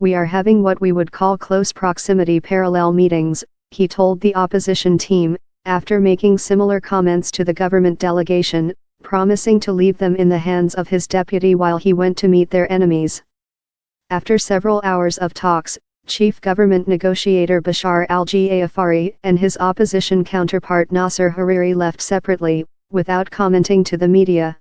"We are having what we would call close proximity parallel meetings," he told the opposition team, after making similar comments to the government delegation, promising to leave them in the hands of his deputy while he went to meet their enemies. After several hours of talks, chief government negotiator Bashar al-Jafari and his opposition counterpart Nasser Hariri left separately, without commenting to the media.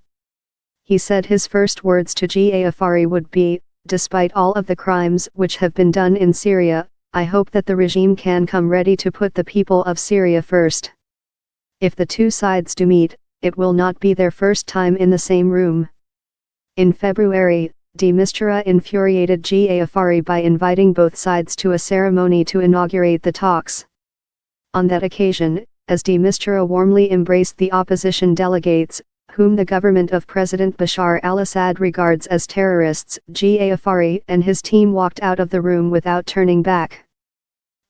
He said his first words to Jafari would be, "Despite all of the crimes which have been done in Syria, I hope that the regime can come ready to put the people of Syria first. If the two sides do meet, it will not be their first time in the same room." In February, de Mistura infuriated Jafari by inviting both sides to a ceremony to inaugurate the talks. On that occasion, as de Mistura warmly embraced the opposition delegates, whom the government of President Bashar al-Assad regards as terrorists, Jafari and his team walked out of the room without turning back.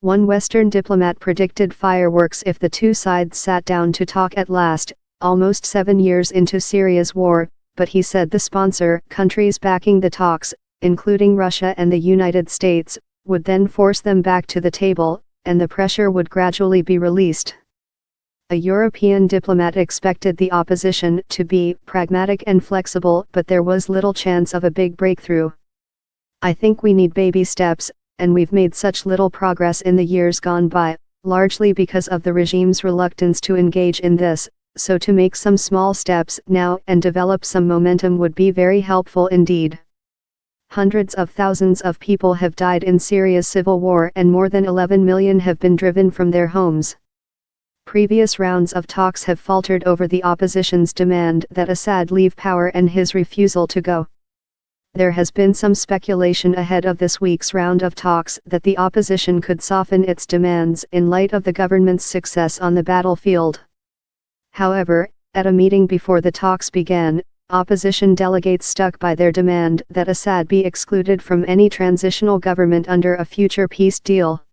One Western diplomat predicted fireworks if the two sides sat down to talk at last, almost 7 years into Syria's war, but he said the sponsor countries backing the talks, including Russia and the United States, would then force them back to the table, and the pressure would gradually be released. A European diplomat expected the opposition to be pragmatic and flexible, but there was little chance of a big breakthrough. "I think we need baby steps, and we've made such little progress in the years gone by, largely because of the regime's reluctance to engage in this, so to make some small steps now and develop some momentum would be very helpful indeed. Hundreds of thousands of people have died in Syria's civil war and more than 11 million have been driven from their homes. Previous rounds of talks have faltered over the opposition's demand that Assad leave power and his refusal to go. There has been some speculation ahead of this week's round of talks that the opposition could soften its demands in light of the government's success on the battlefield. However, at a meeting before the talks began, opposition delegates stuck by their demand that Assad be excluded from any transitional government under a future peace deal.